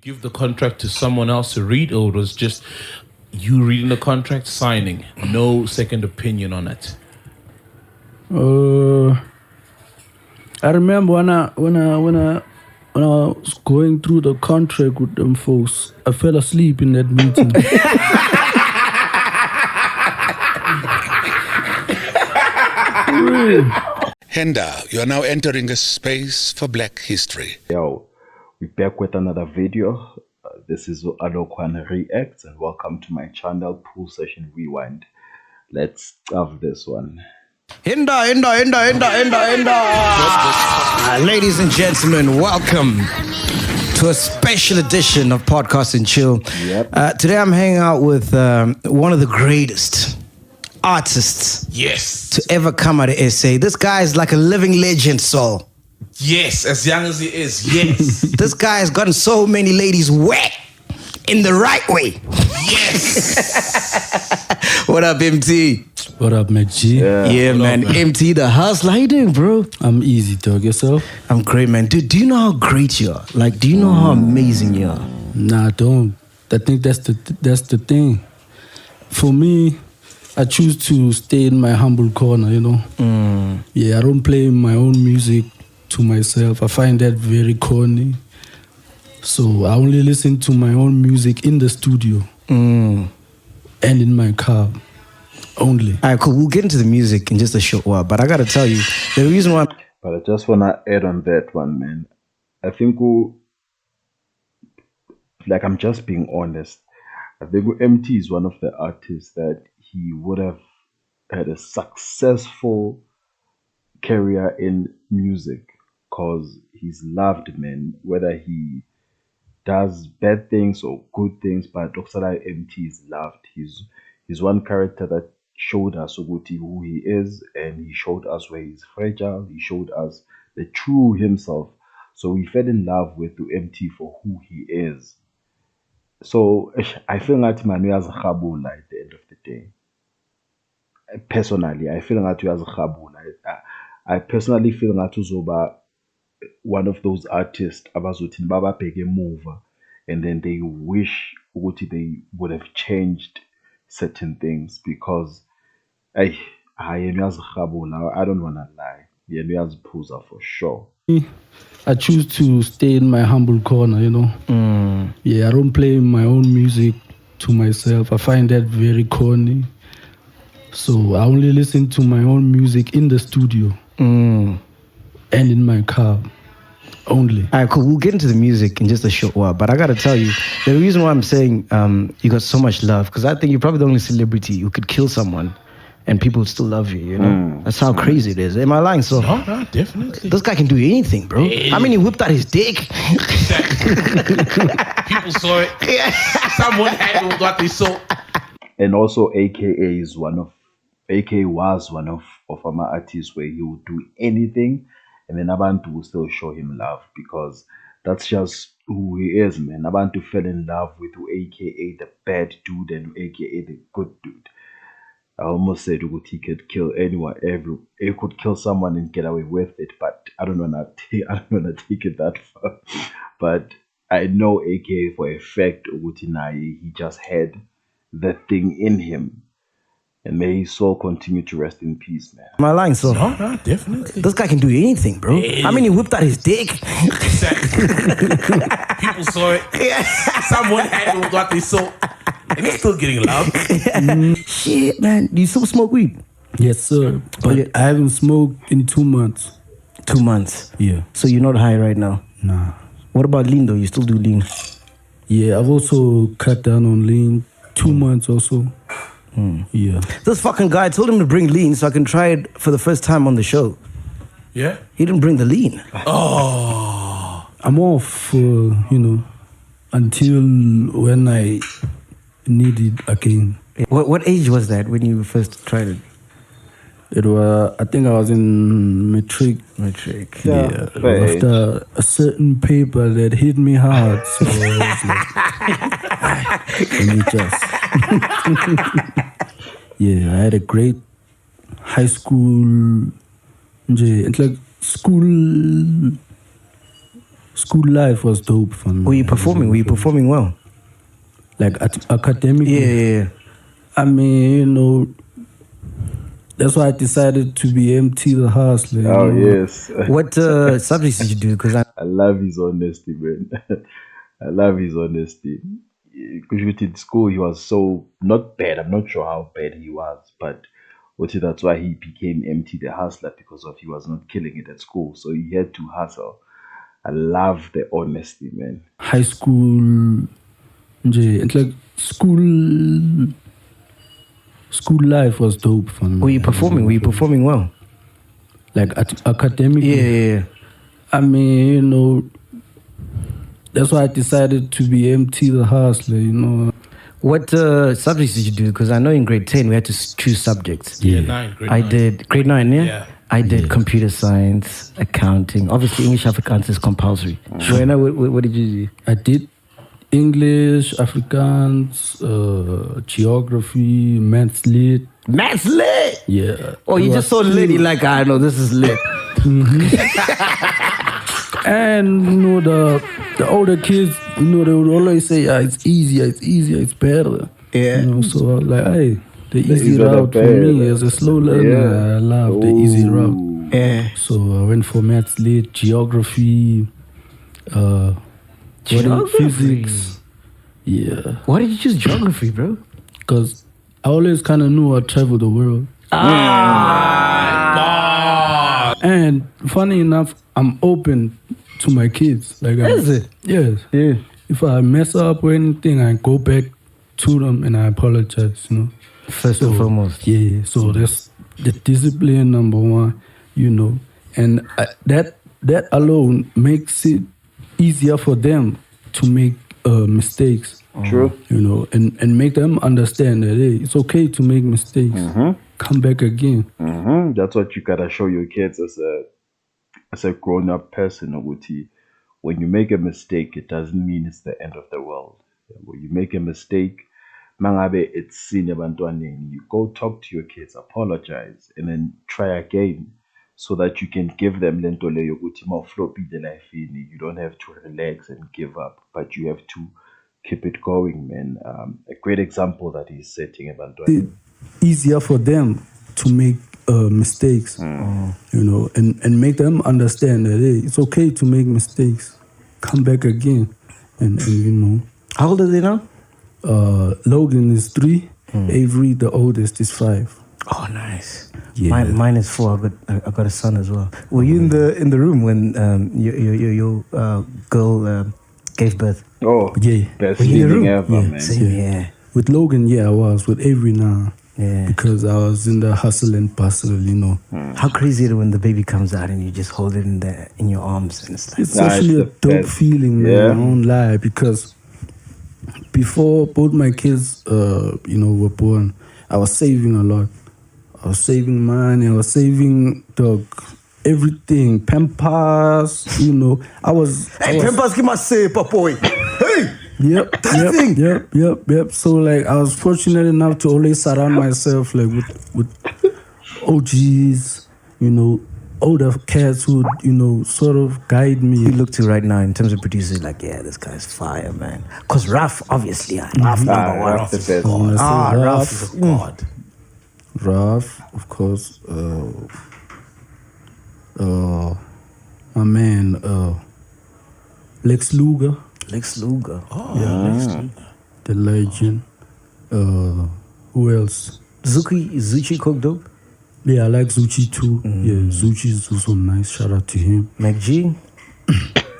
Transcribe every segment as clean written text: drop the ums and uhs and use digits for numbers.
give the contract to someone else to read, or it was just you reading the contract, signing, no second opinion on it? I remember when I was going through the contract with them folks, I fell asleep in that meeting. Henda, you are now entering a space for Black history. Yo, we're back with another video. This is Alokwan Reacts, and welcome to my channel, Pool Session Rewind. Let's have this one. Henda. Ladies and gentlemen, welcome to a special edition of Podcast and Chill. Yep. Today I'm hanging out with one of the greatest artists to ever come out of SA. This guy is like a living legend, Saul. Yes, as young as he is, yes. This guy has gotten so many ladies wet in the right way. Yes. What up, EMTEE? What up, Mac G? Yeah, man. EMTEE, the hustle. How you doing, bro? I'm easy, dog. Yourself? I'm great, man. Dude, do you know how great you are? Like, do you know how amazing you are? Nah, I don't. I think that's the thing. For me, I choose to stay in my humble corner, you know? Yeah, I don't play my own music to myself. I find that very corny. So I only listen to my own music in the studio and in my car only. All right, cool. We'll get into the music in just a short while. But I got to tell you, the reason why... But I just want to add on that one, man. I think I'm just being honest. I think EMTEE is one of the artists that he would have had a successful career in music because he's loved, man, whether he does bad things or good things, but Dr. EMTEE is loved. He's one character that showed us who he is, and he showed us where he's fragile. He showed us the true himself. So we fell in love with EMTEE for who he is. So I feel like man, we as a khabula at the end of the day. Personally, I feel like we as a khabula. I personally feel like Uzoba one of those artists abazothi baba bheke emuva, and then they wish they would have changed certain things because I don't wanna lie. Yeah, Puza for sure. I choose to stay in my humble corner, you know? Yeah, I don't play my own music to myself. I find that very corny. So I only listen to my own music in the studio and in my car only. All right, cool. We'll get into the music in just a short while. But I got to tell you, the reason why I'm saying you got so much love, because I think you're probably the only celebrity who could kill someone and people would still love you, you know? That's how crazy it is. Am I lying? So, No, definitely. this guy can do anything, bro. I mean, he whipped out his dick. People saw it. Someone handled what they saw. And also AKA was one of my artists where he would do anything, and then Abantu will still show him love because that's just who he is, man. Abantu fell in love with AKA the bad dude and AKA the good dude. I almost said he could kill anyone, he could kill someone and get away with it, but I don't wanna take it that far. But I know AKA for a fact he just had that thing in him. And may his soul continue to rest in peace, man. Am I lying? So, No, definitely. this guy can do anything, bro. I mean, he whipped out his dick. People saw it. Someone handled what they saw. And he's still getting love. Shit, man. Do you still smoke weed? Yes, sir. But I haven't smoked in 2 months. 2 months. Yeah. So you're not high right now? Nah. What about lean, though? You still do lean? Yeah, I've also cut down on lean 2 months also. Yeah. This fucking guy told him to bring lean so I can try it for the first time on the show. Yeah? He didn't bring the lean. Oh. I'm off, until when I need it again. What age was that when you first tried it? It was, I think I was in matric. Yeah. After a certain paper that hit me hard. So I was like, let me just. Yeah, I had a great high school. It's like school school life was dope for me. Were you performing? Were you performing well? Like academically? Yeah. I mean, you know, that's why I decided to be EMTEE the hustler. You Oh know? yes. What subjects did you do? Because I love his honesty, man. I love his honesty. Because in school he was so not bad. I'm not sure how bad he was, but that's why he became EMTEE the hustler, because of he was not killing it at school, so he had to hustle. I love the honesty, man. High school, it's like school life was dope for me. were you performing? Were you performing well? Like academically? Yeah. I mean, you know, that's why I decided to be EMTEE the hustler, you know. What subjects did you do? Because I know in grade 10 we had to choose subjects. Yeah, grade I 9. did grade 9, yeah? Yeah. I did computer science, accounting. Obviously, English Afrikaans is compulsory. Joanna, what did you do? I did English, Afrikaans, geography, maths lit. Maths lit! Yeah. Oh, you just so lit, you're like, I know this is lit. And you know the older kids, you know, they would always say, it's easier, it's better. Yeah. You know, so I was like, hey, the easy easier the route for better. me as a slow learner, I love the easy route. Yeah. So I went for maths lit, geography, Geography? physics. Yeah. Why did you choose geography, bro? Because I always kind of knew I'd travel the world. And funny enough, I'm open to my kids. Like, Is it? Yes. Yeah. If I mess up or anything, I go back to them and I apologize, you know. First and foremost. Yeah, so that's the discipline, number one, you know. And that alone makes it easier for them to make mistakes. True. You know, and make them understand that, hey, it's okay to make mistakes. Come back again. That's what you gotta show your kids as a grown-up person, Oguti. When you make a mistake, it doesn't mean it's the end of the world. When you make a mistake, mangabe it's senior bantwaneni, you go talk to your kids, apologize, and then try again, so that you can give them lento leyo ukuthi mawuflopile lifeini. You don't have to relax and give up, but you have to keep it going, man. A great example that he's setting about It's easier for them to make mistakes, you know, and make them understand that, hey, it's okay to make mistakes. Come back again. And you know. How old are they now? Logan is 3. Avery, the oldest, is 5. Oh, nice. Yeah. Mine is 4. I got a son as well. Were you in the room when your girl gave birth? Oh, Yeah. best Were you in the feeling room? ever, Yeah. man. Same, yeah. With Logan, yeah, I was. With Avery now. Yeah. Because I was in the hustle and bustle, you know. How crazy is it when the baby comes out and you just hold it in your arms and it's like, It's Nah, actually a it's the dope best. feeling, man. Yeah. I won't lie, because before both my kids, you know, were born, I was saving a lot. I was saving money. I was saving everything, Pampers. You know, I was. Pampers, give my say, boy. Hey. Yep, yep. So like, I was fortunate enough to always surround myself like with OGs, you know, older cats who, you know, sort of guide me. You look to right now in terms of producers, like, yeah, this guy's fire, man. Cause Raf, obviously, Raf number one. Raf the best. When I say Raf is a god. Raf, of course. My man, Lex Luger. Lex Luger. The legend. Who else? Zuchi cooked dope. Yeah, I like Zuchi too. Yeah, Zuchi is also nice. Shout out to him. MacG.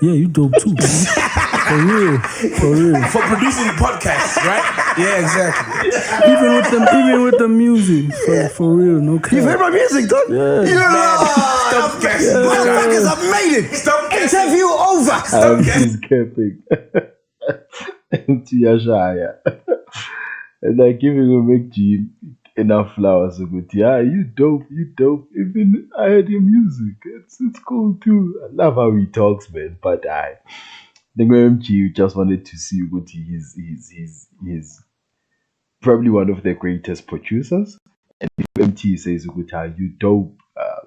Yeah, you dope too. For real. For producing the podcast, right? Yeah, exactly. Even with the music. For real, no cap. You've heard my music, dog? Yeah. Stop guessing. Motherfuckers, I've made it. Stop guessing. Interview over. He's capping. To Yashaya. And like giving a MacG enough flowers, so good. Yeah, you dope. Even I heard your music. It's cool too. I love how he talks, man. But I think MacG just wanted to see good. He's probably one of the greatest producers. And if EMTEE says good, you dope.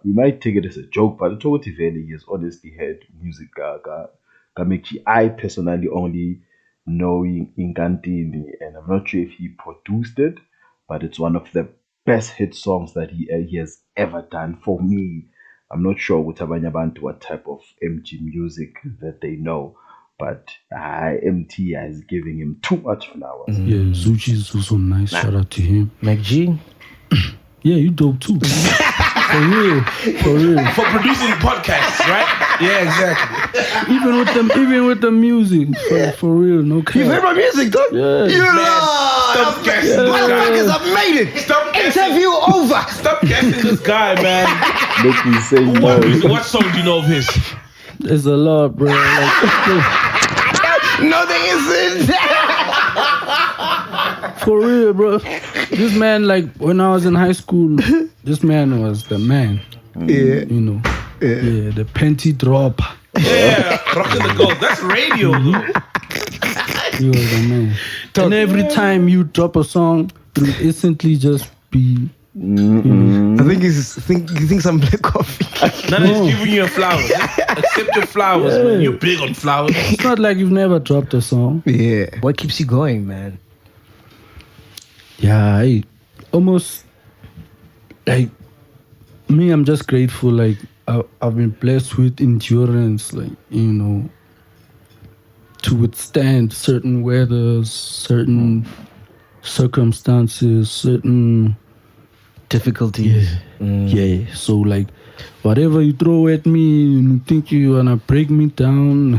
We might take it as a joke, but it's what he has honestly had music gaga Kamekchi, I personally only know Inkantini, and I'm not sure if he produced it, but it's one of the best hit songs that he has ever done. For me, I'm not sure what type of MG music that they know, but EMTEE is giving him too much flowers. Yeah, Zuchi is also nice. Shout out to him. McG. Yeah, you dope too. For real. For producing podcasts, right? Yeah, exactly. Even with the music, for real, no cap. You heard my music, dog? Yeah. Stop guessing this guy. Motherfuckers, I've made it. Stop guessing. Interview over. Stop guessing this guy, man. Make me say no. What song do you know of his? There's a lot, bro. No, there isn't. For real, bro. This man, like, when I was in high school, this man was the man. Yeah. You know. Yeah, the panty drop. Yeah, rocking the gold. That's radio, though. He was the man. And every time you drop a song, it will instantly just be. I think he thinks I'm black coffee. None is giving you a flower. Accept your flowers, man. You're big on flowers. It's not like you've never dropped a song. Yeah. What keeps you going, man? Yeah, almost like me, I'm just grateful. Like I've been blessed with endurance, like, you know, to withstand certain weathers, certain circumstances, certain Difficulties. yeah. So like whatever you throw at me, you think you wanna break me down.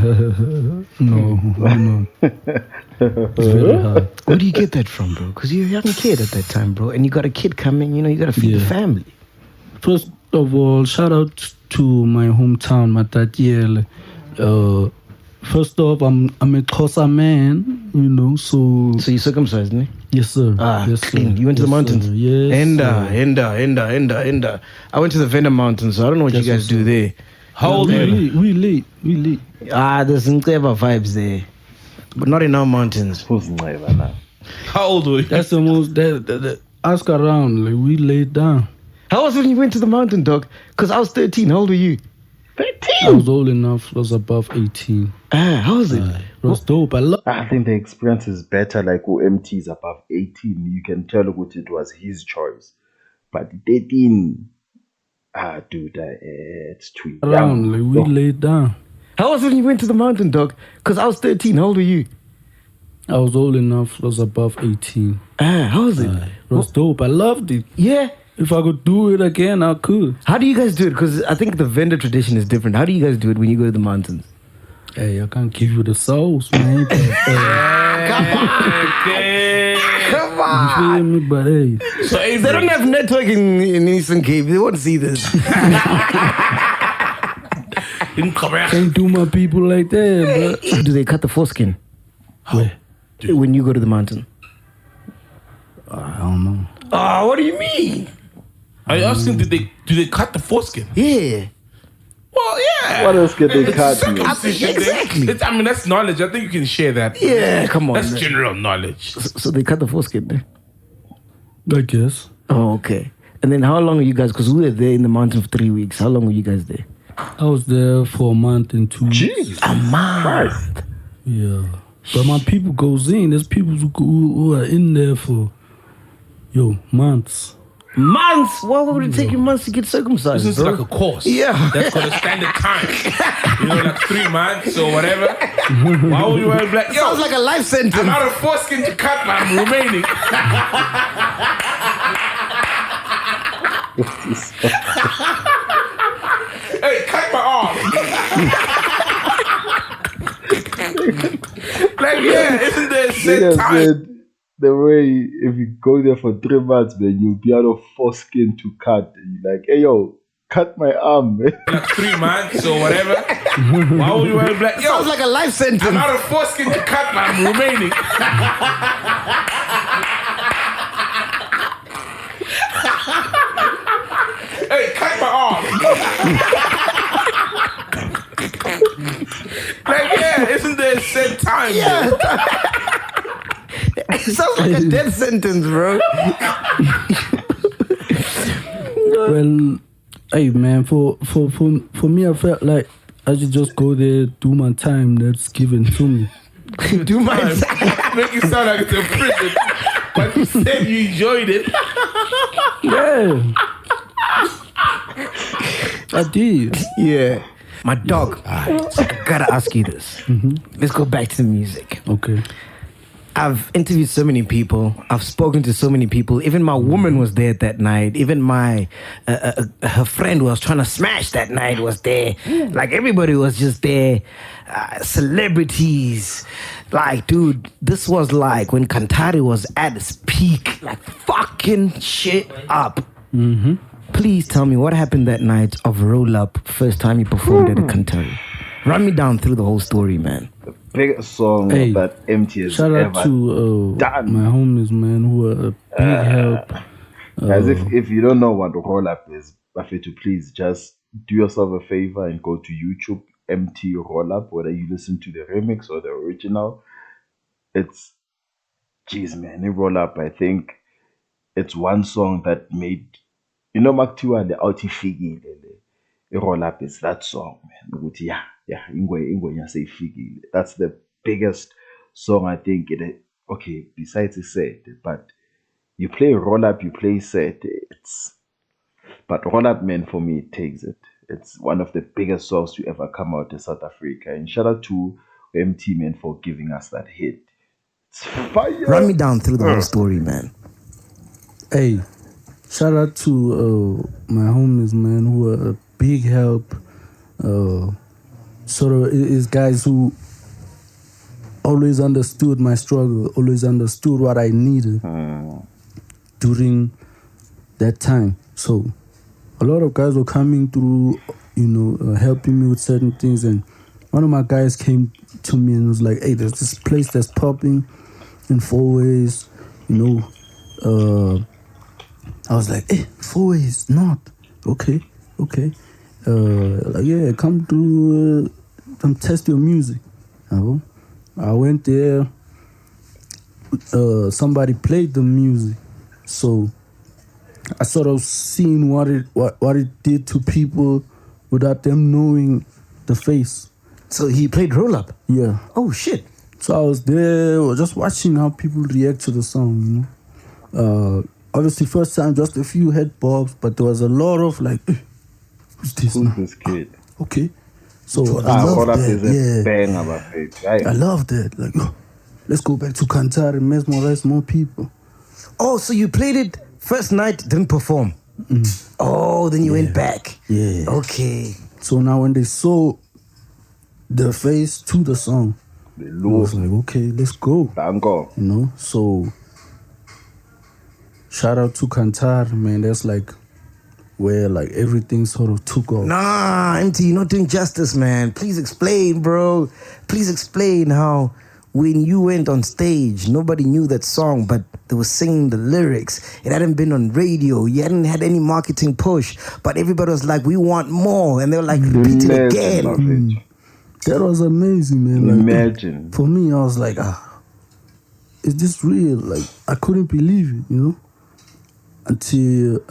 No. It's very hard. Where do you get that from, bro? Because you're a young kid at that time, bro. And you got a kid coming, you know, you got to feed the family. First of all, shout out to my hometown, Matatiele. First off, I'm a Xhosa man, you know, so you circumcised, me? yes, sir. Yes, sir. clean. You went to the mountains? Sir. Yes. Enda. I went to the Venda Mountains, so I don't know what you guys do there. How old are you? We late. There's some clever vibes there. But not in our mountains. Who's never now? How old were you? That's the most. Ask around. Like we laid down. How was it when you went to the mountain, dog? Because I was 13. How old were you? 13? I was old enough. Was above 18. How was it? It was dope. I think the experience is better. Like EMTEE is above 18, you can tell what it was his choice. But 13, dude, it's too around. young. Like we laid down. How was it when you went to the mountain, dog? Because I was 13. How old were you? I was old enough. Was above 18. How was it? It was dope. I loved it. Yeah. If I could do it again, I could. How do you guys do it? Because I think the vendor tradition is different. How do you guys do it when you go to the mountains? Hey, I can't give you the sauce, man. But, Come you feel me? But hey, So They don't have network in Eastern Cape. They won't see this. can't do my people like that, bro. Do they cut the foreskin Where? when you go to the mountain? I don't know. Oh, what do you mean? Are you asking, do they cut the foreskin? Yeah. Well, yeah. What else can they cut? Circumcision, Exactly. I mean, that's knowledge. I think you can share that. Yeah, come on. That's man. general knowledge. So they cut the foreskin there? I guess. Oh, okay. And then how long are you guys? Because we were there in the mountain for 3 weeks. How long were you guys there? I was there for a month and 2 weeks. Jeez. A month. Yeah. But my people goes in. There's people who are in there for, months. Months? Why would it take you months to get circumcised? This is bro? like a course. Yeah. That's called a standard time. You know, like 3 months or whatever. Why would you wear black? Yo, Sounds like a life sentence. I'm out of foreskin to cut, but I'm remaining. Hey, cut my arm. Like, yeah, isn't there a set Nigga time? said the way if you go there for 3 months, man, you'll be out of foreskin to cut. You're like, hey yo, cut my arm, man. Like 3 months or whatever. Why would you wear black? Yo, Sounds like a life sentence. I'm out of foreskin to cut, but I'm remaining. Hey, cut my arm. Like, yeah, isn't there a set time? Yeah. It sounds like a death sentence, bro. Well, hey man, for me, I felt like I should just go there, do my time that's given to me. Do my Make it sound like it's a prison. But you said you enjoyed it. Yeah. I did. Yeah. My dog, I gotta ask you this. Let's go back to the music. Okay. I've interviewed so many people. I've spoken to so many people. Even my woman was there that night. Even my her friend who was trying to smash that night was there. Like everybody was just there. Celebrities. Like, dude, this was like when Kantari was at its peak. Like fucking shit up. Please tell me what happened that night of Roll Up, first time you performed at a Kantari. Run me down through the whole story, man. Biggest song Hey, that EMTEE has Shout ever out to done. my homies, man, who are a big help. Guys, if you don't know what the roll up is, to please just do yourself a favor and go to YouTube, EMTEE roll up, whether you listen to the remix or the original. It's, jeez, man, in roll up, I think it's one song that made, Mark Tua and the Outifigi, the roll up is that song, man. Ukuthi, yeah, Ingwe say figi. That's the biggest song I think. Okay, besides the set, but you play roll up, you play set. But roll up, man, for me, it takes it. It's one of the biggest songs to ever come out in South Africa. And shout out to EMTEE, man, for giving us that hit. It's fire. Run me down through the whole story, man. Hey, shout out to my homies, man, who are a big help. Sort of is guys who always understood my struggle, always understood what I needed during that time. So a lot of guys were coming through, helping me with certain things. And one of my guys came to me and was like, hey, there's this place that's popping in 4 ways, I was like, hey, 4 ways, not. Okay. Like, yeah, come to test your music. I went there. Somebody played the music, so I sort of seen what it did to people without them knowing the face. So he played Roll Up? Yeah. Oh, shit. So I was there just watching how people react to the song, Obviously, first time, just a few head bobs, but there was a lot of like, who's this kid? Okay. So I love roll up that. is a bang of a fit. I love that. Like, let's go back to Kantari and mesmerize more people. Oh, so you played it first night, didn't perform. Oh, then you went back. Yeah. Okay. So now when they saw the face to the song, They I was like, okay, let's go. Tango. So shout out to Kantari, man. That's like where like everything sort of took off. Nah, EMTEE, you're not doing justice, man. Please explain, bro. Please explain how when you went on stage, nobody knew that song, but they were singing the lyrics. It hadn't been on radio. You hadn't had any marketing push, but everybody was like, we want more. And they were like, repeat it again. That was amazing, man. Like, Imagine. For me, I was like, is this real? Like, I couldn't believe it, until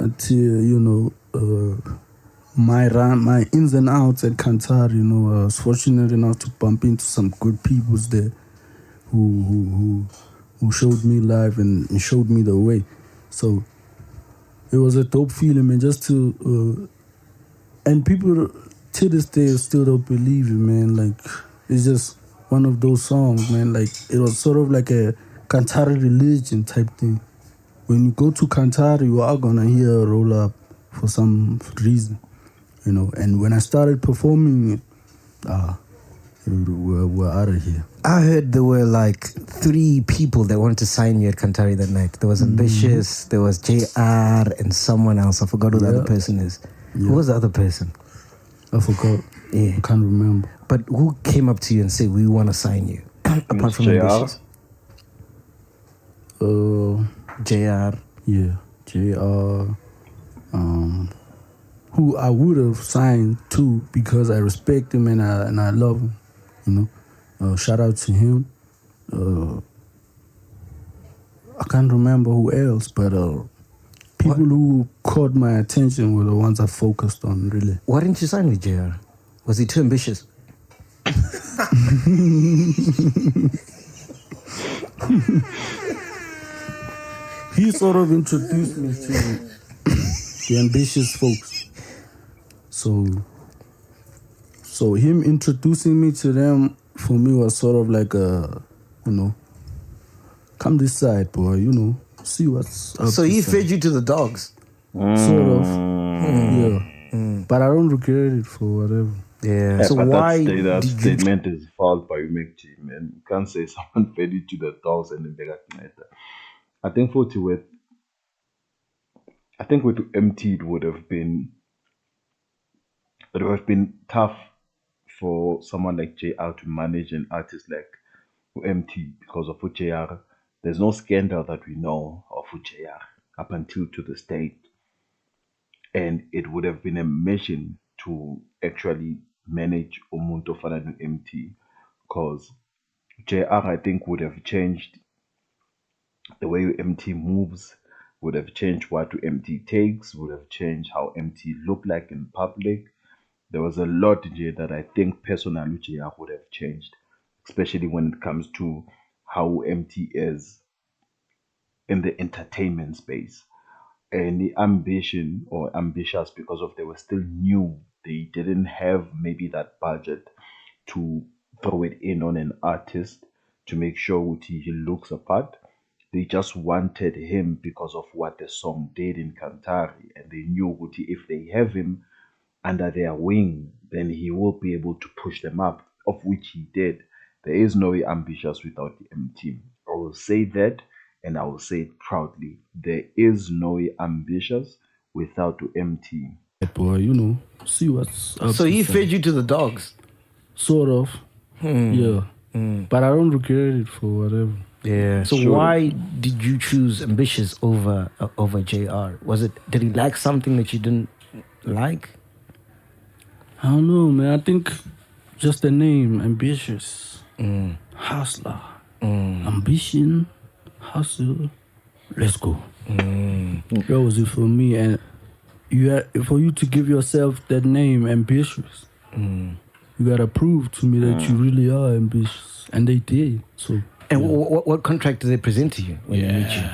my ins and outs at Kantari, I was fortunate enough to bump into some good people there who showed me life and showed me the way. So it was a dope feeling, man, just to and people to this day still don't believe it, man. Like, it's just one of those songs, man. Like, it was sort of like a Kantari religion type thing. When you go to Kantari, you are gonna hear a Roll Up for some reason, And when I started performing it, we're out of here. I heard there were like 3 people that wanted to sign you at Kantari that night. There was Ambitiouz, there was JR, and someone else. I forgot who the other person is. Yeah. Who was the other person? I forgot. Yeah. I can't remember. But who came up to you and said, we want to sign you? Apart from JR? Ambitiouz. JR. Yeah, JR. Who I would have signed to because I respect him and I love him, shout out to him. I can't remember who else, but people who caught my attention were the ones I focused on, really. Why didn't you sign with JR? Was he too ambitious? He sort of introduced me to the Ambitiouz folks. So him introducing me to them for me was sort of like come this side, boy, see what's up. So he fed you to the dogs. Sort of. Yeah. But I don't regret it for whatever. Yeah. So but why that did you? statement is fouled by EMTEE, man. You can't say someone fed you to the dogs and then they got matter. I think with EMTEE it would have been tough for someone like JR to manage an artist like EMTEE because of JR. There's no scandal that we know of JR up until to this date. And it would have been a mission to actually manage Umuntu Fana EMTEE because JR, I think, would have changed the way EMTEE moves, would have changed what EMTEE takes, would have changed how EMTEE looked like in public. There was a lot here that I think personally JR would have changed, especially when it comes to how EMTEE is in the entertainment space. And the ambition or Ambitiouz, because of they were still new, they didn't have maybe that budget to throw it in on an artist to make sure he looks apart. They just wanted him because of what the song did in Kantari, and they knew if they have him under their wing, then he will be able to push them up, of which he did. There is no Ambitiouz without the EMTEE. I will say that, and I will say it proudly. There is no Ambitiouz without the EMTEE. Boy, see what's up. So he fed you to the dogs. Sort of. Yeah. But I don't regret it for whatever. Yeah. So Sure. why did you choose Ambitiouz over JR? Did he like something that you didn't like? I don't know, man. I think just the name, Ambitiouz. Hustler. Ambition, hustle, let's go. That was it for me. And for you to give yourself that name, Ambitiouz, you gotta prove to me that you really are ambitious. And they did. So. And what contract did they present to you when they met you?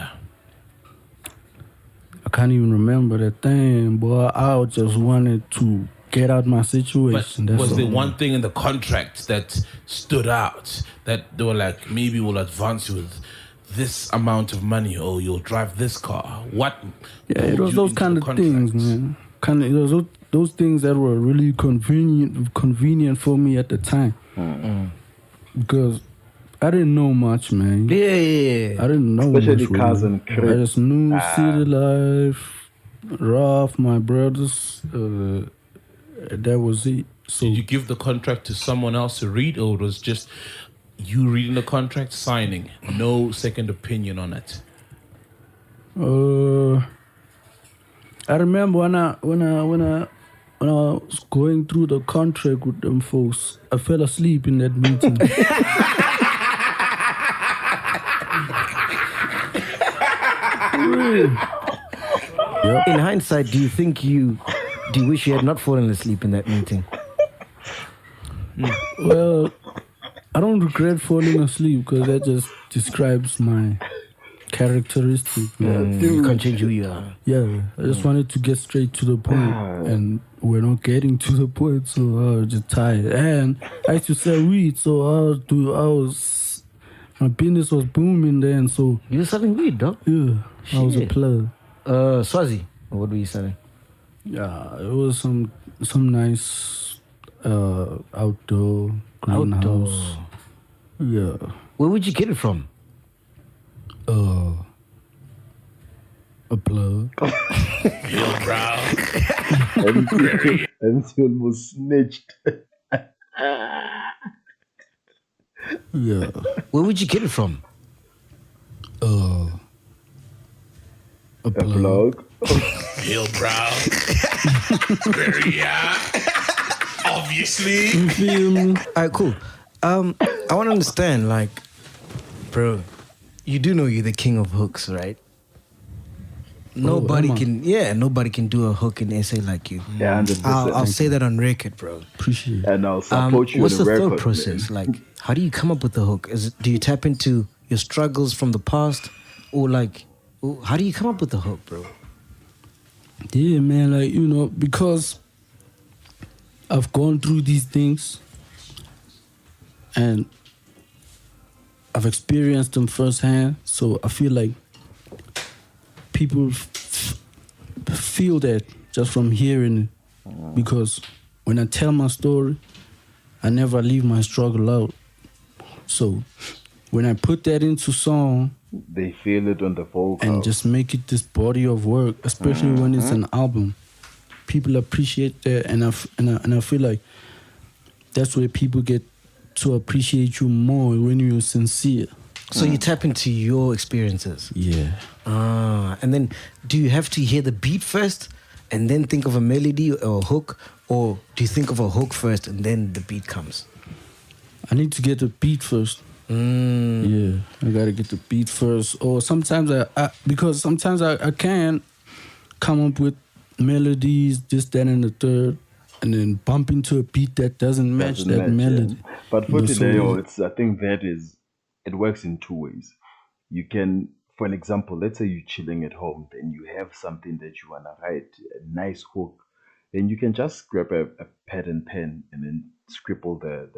I can't even remember that thing, boy. I just wanted to get out my situation. But was there all. one thing in the contract that stood out that they were like, maybe we'll advance you with this amount of money, or you'll drive this car? What? Yeah, it pulled was you those into kind the of things, contracts? man. It was those things that were really convenient for me at the time. Because I didn't know much, man. Yeah. I didn't know Especially much. cars really. and crib. I just knew city life, Ralph, my brothers. That was it. So Did you give the contract to someone else to read, or it was just you reading the contract, signing, no second opinion on it? I remember when I was going through the contract with them folks, I fell asleep in that meeting. In hindsight, do you wish you had not fallen asleep in that meeting? Well, I don't regret falling asleep because that just describes my characteristic. You can't change who you are. Yeah, I just wanted to get straight to the point, and we're not getting to the point, so I was just tired. And I used to sell weed, so my business was booming then, so You were selling weed, dog? yeah, I was a Shit. plug. Swazi. What were you selling? Yeah, it was some nice outdoor greenhouse. Yeah. Where would you get it from? A plug. Yo, bro. And he almost snitched. Yeah. Where would you get it from? A plug. Vlog. Yo, bro. Obviously. You feel me? All right, cool. I want to understand, like, bro, you do know you're the king of hooks, right? Nobody Emma. nobody can do a hook in SA like you. Yeah, 100%. I'll say that on record, bro. Appreciate it. And I'll support you What's on the the record, thought process? Like, how do you come up with the hook? Do you tap into your struggles from the past, or like, how do you come up with the hook, bro? Yeah, man, like, you know, because I've gone through these things and I've experienced them firsthand, so I feel like people feel that just from hearing it. Because when I tell my story, I never leave my struggle out. So when I put that into song They feel it on the vocal. and just make it this body of work, especially when it's an album, people appreciate that, and I feel like that's where people get to appreciate you more when you're sincere. So you tap into your experiences. Yeah. And then do you have to hear the beat first and then think of a melody or a hook, or do you think of a hook first and then the beat comes? I need to get the beat first. Yeah, I gotta get the beat first. Or sometimes because sometimes I can come up with melodies, this, that, and the third, and then bump into a beat that doesn't match that melody. Yeah. But for You know, today, so- I think it works in two ways. You can, for an example, let's say you're chilling at home, then you have something that you wanna write, a nice hook, then you can just grab a pad and pen and then scribble the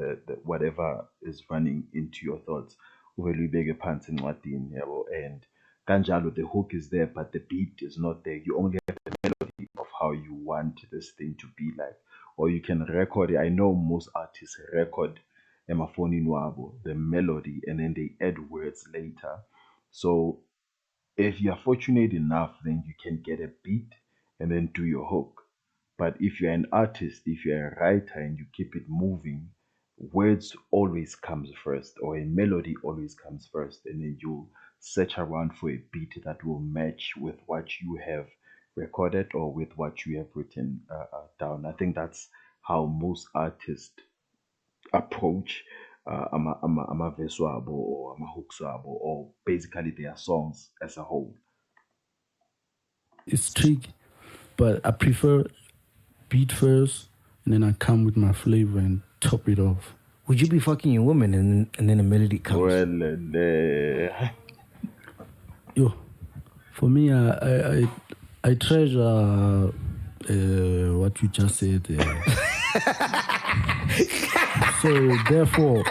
whatever is running into your thoughts. Ubeluyibeke phansi encwadini, yabo, and kanjalo the hook is there, but the beat is not there. You only have the melody of how you want this thing to be like. Or you can record it. I know most artists record emafonini wabo, the melody, and then they add words later. So if you're fortunate enough, then you can get a beat and then do your hook. But if you're an artist, if you're a writer and you keep it moving, words always comes first, or a melody always comes first, and then you'll search around for a beat that will match with what you have recorded or with what you have written down. I think that's how most artists approach amaverse wabo or amahooks wabo, or basically their songs as a whole. It's tricky, but I prefer beat first, and then I come with my flavor and top it off. Would you be fucking your woman and then a melody comes? Well, Yo, for me, I treasure what you just said. So therefore,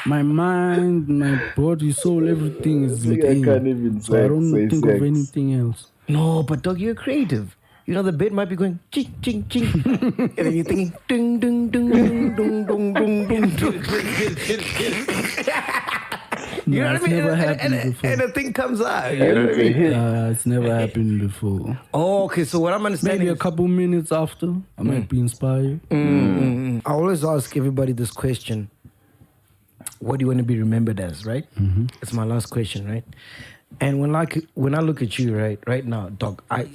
my mind, my body, soul, everything is I within. can't even So I don't say think sex. of anything else. No, but dog, you're creative. You know, the bit might be going ching, ching, ching. And then you're thinking ding, ding, ding, ding, ding, ding, ding, ding, ding. You know what I It's mean? never And- happened and, before. and the thing comes out. You know what I mean? It's never happened before. Oh, okay. So what I'm understanding Maybe a is- couple minutes after, I might be inspired. I always ask everybody this question: what do you want to be remembered as? Right? It's my last question, right? And when I look at you, right now, dog, I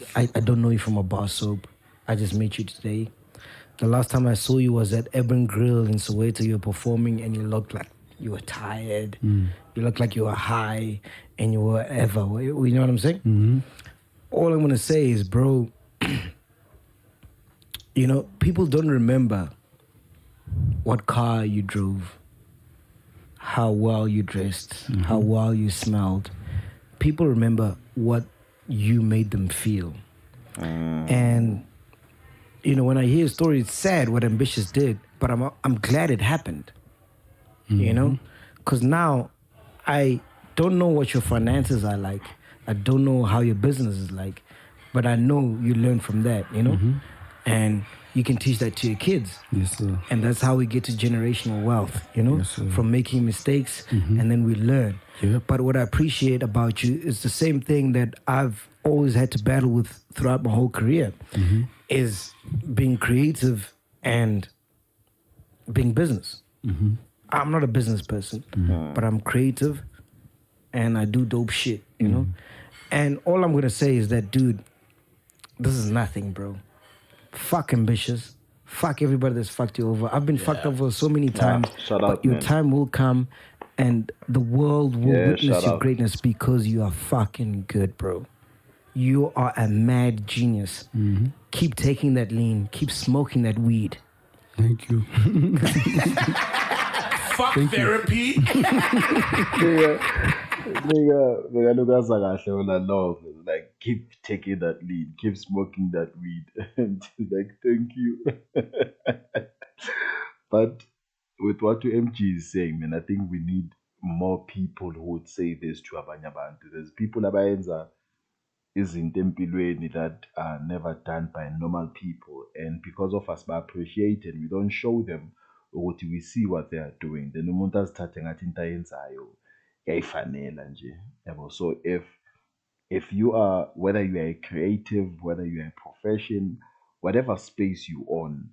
don't know you from a bar soap. I just met you today. The last time I saw you was at Ebon Grill in Soweto. You were performing, and you looked like you were tired. You looked like you were high, and you were ever. You know what I'm saying? All I'm gonna say is, bro. You know, people don't remember what car you drove, how well you dressed, how well you smelled. People remember what you made them feel. And, you know, when I hear a story, it's sad what Ambitiouz did, but I'm glad it happened. You know? Because now I don't know what your finances are like. I don't know how your business is like, but I know you learn from that, you know? And you can teach that to your kids. Yes, sir. And that's how we get to generational wealth, you know, Yes, sir. from making mistakes and then we learn. Yep. But what I appreciate about you is the same thing that I've always had to battle with throughout my whole career is being creative and being business. I'm not a business person, but I'm creative and I do dope shit, you know? And all I'm going to say is that, dude, this is nothing, bro. Fuck Ambitiouz. Fuck everybody that's fucked you over. I've been fucked over so many times. Shut but up, your man. time will come and the world will Yeah, witness shut your up. greatness because you are fucking good, bro. You are a mad genius. Keep taking that lean. Keep smoking that weed. Thank you. Fuck therapy. Nigga, look at kahle when I love. Like, keep taking that lead, keep smoking that weed. And like, thank you. But with what MG is saying, man, I think we need more people who would say this to abanye abantu. There's people abayenza izinto empilweni that are never done by normal people, and because of us by appreciate and we don't show them ukuthi we see what they are doing, then umuntu azithathe ngathi into ayenzayo yayifanela nje yabo. So if you are, whether you are a creative, whether you are a profession, whatever space you own,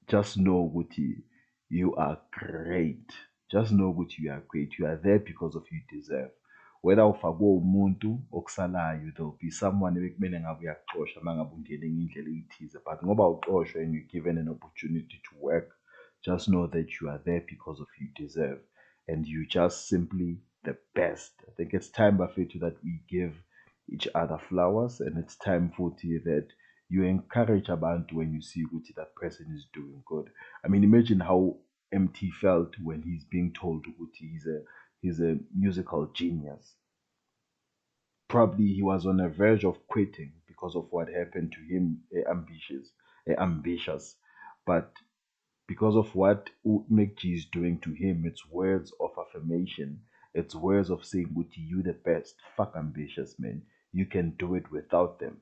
just know ukuthi you are great. Just know ukuthi you are great. You are there because of you deserve. Whether ufakwe umuntu okusalayo, there'll be someone ebekumele ngabe uyakuxosha mangabe ungene ngendlela ethize, but ngoba uxoshwe and you're given an opportunity to work, just know that you are there because of you deserve, and you just simply the best. I think it's time, Bafethu, that we give each other flowers, and it's time for that you encourage abantu when you see ukuthi that person is doing good. I mean, imagine how EMTEE felt when he's being told ukuthi he's a musical genius. Probably he was on the verge of quitting because of what happened to him, ambitious. But because of what McG is doing to him, it's words of affirmation. It's words of saying, "Guti, you the best. Fuck ambitious, man. You can do it without them.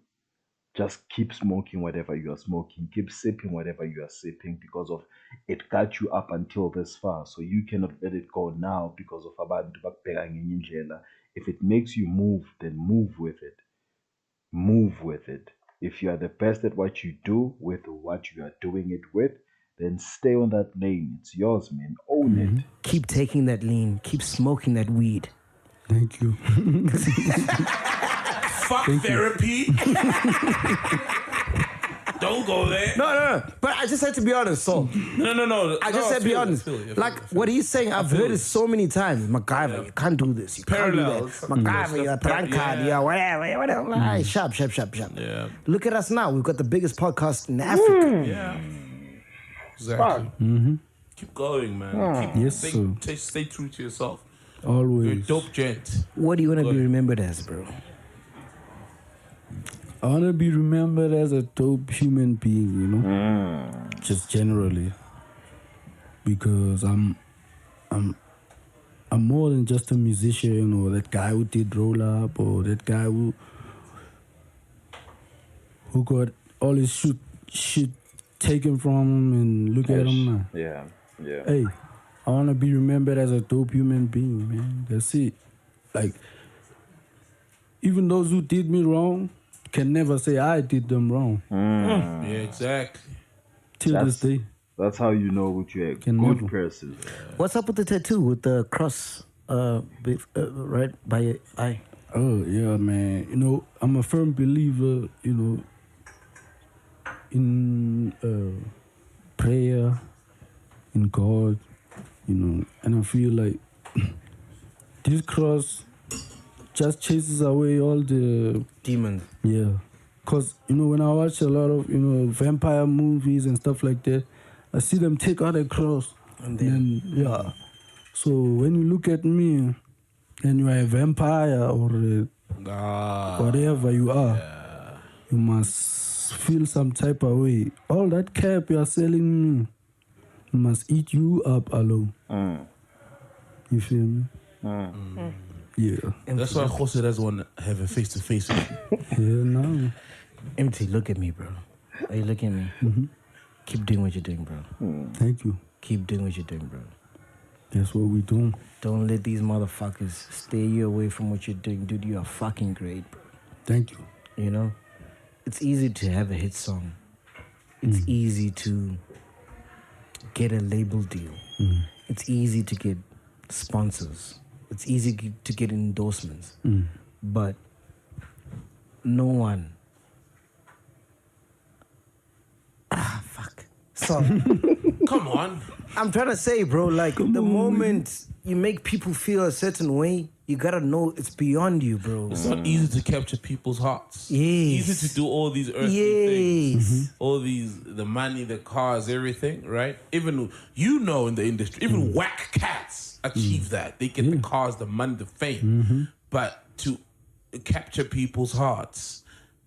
Just keep smoking whatever you are smoking. Keep sipping whatever you are sipping, because of it got you up until this far. So you cannot let it go now because of abantu bakubheka ngenye indlela. If it makes you move, then move with it. Move with it. If you are the best at what you do with what you are doing it with, then stay on that lane. It's yours, man. Own it. Keep taking that lean. Keep smoking that weed. Thank you. Fuck therapy. Don't go there. No. But I just had to be honest, so. No. I just said be honest. Like what he's saying, I've heard it so many times. MacGyver, you can't do this. You can't do Parallels. that. MacGyver, you're a drunkard. Yeah, whatever. Aye, sharp. Yeah. Look at us now. We've got the biggest podcast in Africa. Yeah. Exactly. Keep going, man. Stay true to yourself. Always. You're a dope gent. What do you want to be remembered as, bro? I want to be remembered as a dope human being, you know, just generally, because I'm more than just a musician, or that guy who did roll up, or that guy who got all his shit taken from him, and look at him now. Yeah. Hey, I want to be remembered as a dope human being, man. That's it. Like, even those who did me wrong can never say I did them wrong. Yeah, exactly. Till this day. That's how you know what you're a Can good never. person. What's up with the tattoo with the cross right by your eye? Oh, yeah, man. You know, I'm a firm believer, you know, in prayer, in God, you know, and I feel like this cross just chases away all the Demons. Yeah, because, you know, when I watch a lot of, you know, vampire movies and stuff like that, I see them take out a cross. And then, yeah. So when you look at me and you are a vampire or whatever you are, you must feel some type of way. All that cap you are selling me must eat you up alone. You feel me? Yeah. That's why Jose doesn't want to have a face-to-face with you. Yeah, no. Empty, look at me, bro. Are you looking at me? Keep doing what you're doing, bro. Thank you. Keep doing what you're doing, bro. That's what we do. Don't let these motherfuckers stay you away from what you're doing. Dude, you are fucking great, bro. Thank you. You know? It's easy to have a hit song. It's easy to get a label deal. It's easy to get sponsors. It's easy to get endorsements. But no one... fuck. So... Come on. I'm trying to say, bro, like, the moment you make people feel a certain way, you gotta know it's beyond you, bro. It's not easy to capture people's hearts. Yes. Easy to do all these earthly things. Yes. All these, the money, the cars, everything, right? Even, you know, in the industry, even whack cats achieve that. They get the cars, the money, the fame. But to capture people's hearts,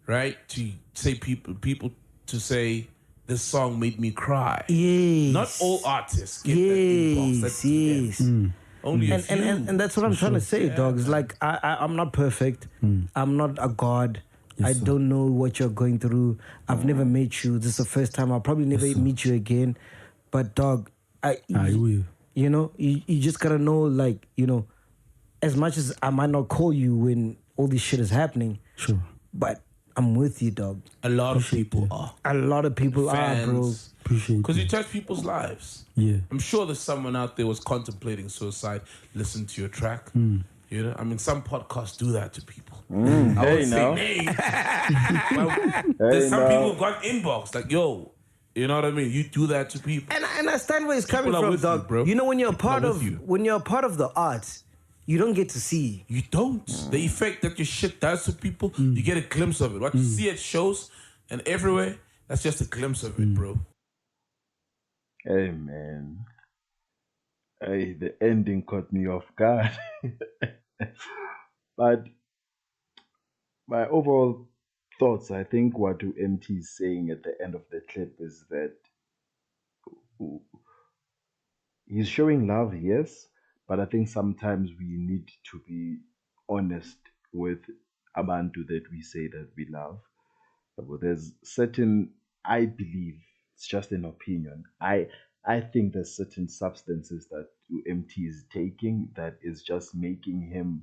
right? To say people to say, this song made me cry. Yes. Not all artists get that inbox, that DM. Yes. Only a And, few. and that's what I'm trying to say, Yeah, dog. It's man. like I'm not perfect. I'm not a god. I don't know what you're going through. I've never met you. This is the first time. I'll probably never meet you again. But dog, I will. you know, you just gotta know, like, you know, as much as I might not call you when all this shit is happening, Sure. but I'm with you, dog. A lot of people are. A lot of people are, bro. Appreciate Because you it. touch people's lives. Yeah. I'm sure there's someone out there was contemplating suicide, listen to your track. You know, I mean, some podcasts do that to people. I Hey, would say now. names. But there's some people who got inbox like, yo, you know what I mean? You do that to people. And I understand where it's People coming are from, with dog. you, bro. You know, when you're a People part are of with you. when you're a part of the art, you don't get to see. You don't. The effect that your shit does to people, you get a glimpse of it. What you see at shows and everywhere, that's just a glimpse of it, bro. Hey, man. Hey, the ending caught me off guard. But my overall thoughts, I think what EMTEE is saying at the end of the clip is that he's showing love, yes, but I think sometimes we need to be honest with abantu that we say that we love. But there's certain, I believe, it's just an opinion. I think there's certain substances that EMTEE is taking that is just making him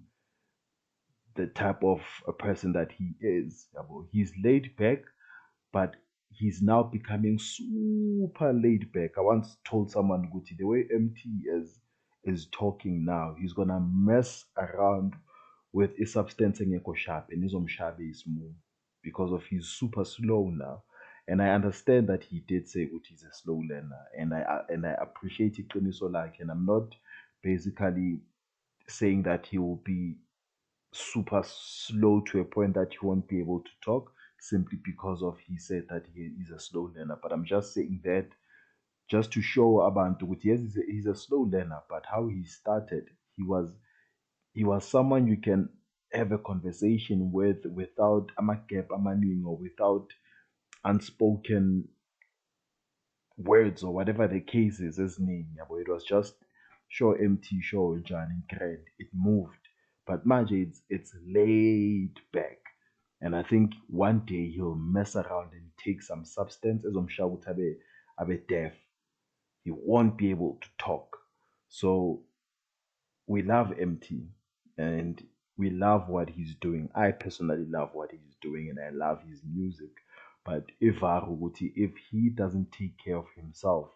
the type of a person that he is. He's laid back, but he's now becoming super laid back. I once told someone, Guti, the way EMTEE is talking now, he's gonna mess around with a substance engekho sharp and izomshabe ismu because of he's super slow now. And I understand that he did say Uti is a slow learner, and I appreciate iqiniso lakhe, and I'm not basically saying that he will be super slow to a point that he won't be able to talk simply because of he said that he is a slow learner. But I'm just saying that just to show abantu ukuthi yes, he's a slow learner, but how he started, he was someone you can have a conversation with without amagap amaning or without unspoken words or whatever the case is, his name. It was just show empty, show John grand. It moved. But manje it's laid back. And I think one day he'll mess around and take some substance as abe deaf. He won't be able to talk. So we love EMTEE and we love what he's doing. I personally love what he's doing and I love his music. But if he doesn't take care of himself,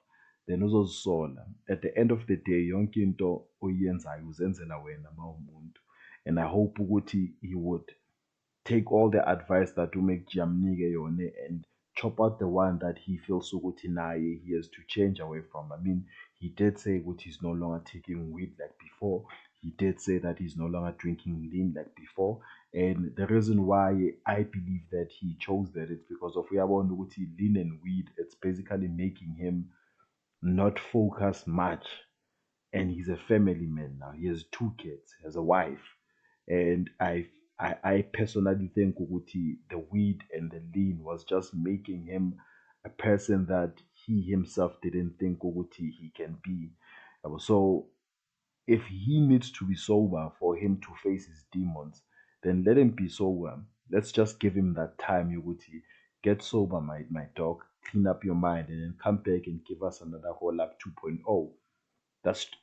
then uzozisola. At the end of the day, yonke into oyenzayo uzenzela wena mawumuntu. And I hope ukuthi he would take all the advice that will make Jamnige Yone and chop out the one that he feels so good in he has to change away from. I mean, he did say what he's no longer taking weed like before. He did say that he's no longer drinking lean like before. And the reason why I believe that he chose that is because of lean and weed, it's basically making him not focus much. And he's a family man now. He has 2 kids, he has a wife. And I personally think Uguti, the weed and the lean was just making him a person that he himself didn't think Uguti he can be. So if he needs to be sober for him to face his demons, then let him be sober. Let's just give him that time, Uguti. Get sober, my dog. Clean up your mind and then come back and give us another whole lap 2.0.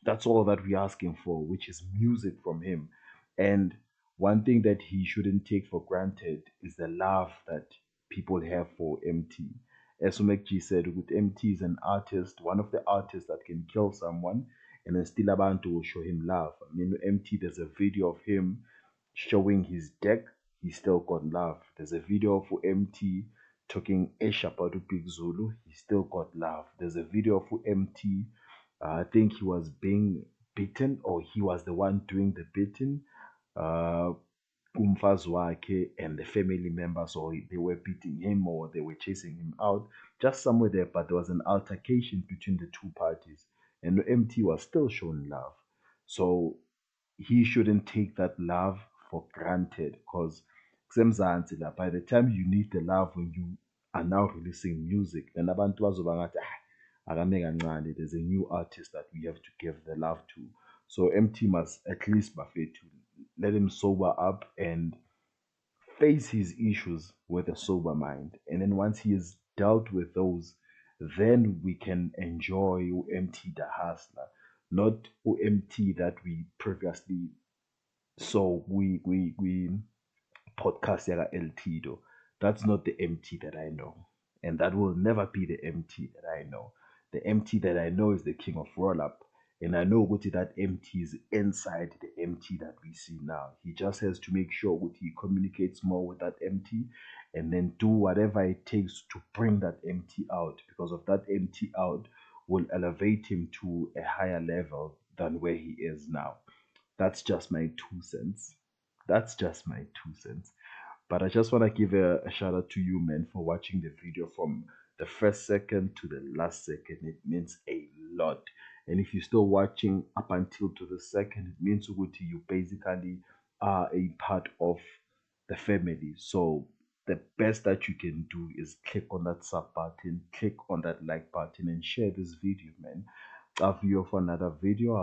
That's all that we're asking for, which is music from him. And one thing that he shouldn't take for granted is the love that people have for EMTEE. As Umekji said, with EMTEE is an artist, one of the artists that can kill someone, and then still Abantu will show him love. I mean, EMTEE, there's a video of him showing his deck, he still got love. There's a video of EMTEE talking Eshapadu Big Zulu, he still got love. There's a video of EMTEE, I think he was being beaten or he was the one doing the beating. uh, umfazi wakhe and the family members, or they were beating him or they were chasing him out, just somewhere there. But there was an altercation between the two parties, and MT was still showing love. So he shouldn't take that love for granted, because by the time you need the love when you are now releasing music, then abantu bazoba ngathi, akame kancane, there's a new artist that we have to give the love to. So MT must at least buffet to let him sober up and face his issues with a sober mind. And then once he has dealt with those, then we can enjoy UMT the hustler, not UMT that we previously saw. We podcast Yaga El Tido. That's not the MT that I know. And that will never be the MT that I know. The MT that I know is the king of roll up. And I know what that MT is inside the MT that we see now. He just has to make sure what he communicates more with that MT and then do whatever it takes to bring that MT out, because of that MT out will elevate him to a higher level than where he is now. That's just my 2 cents. That's just my 2 cents. But I just want to give a shout out to you, man, for watching the video from the first second to the last second. It means a lot. And if you're still watching up until to the second, it means you basically are a part of the family. So the best that you can do is click on that sub button, click on that like button, and share this video, man. I'll view you for another video.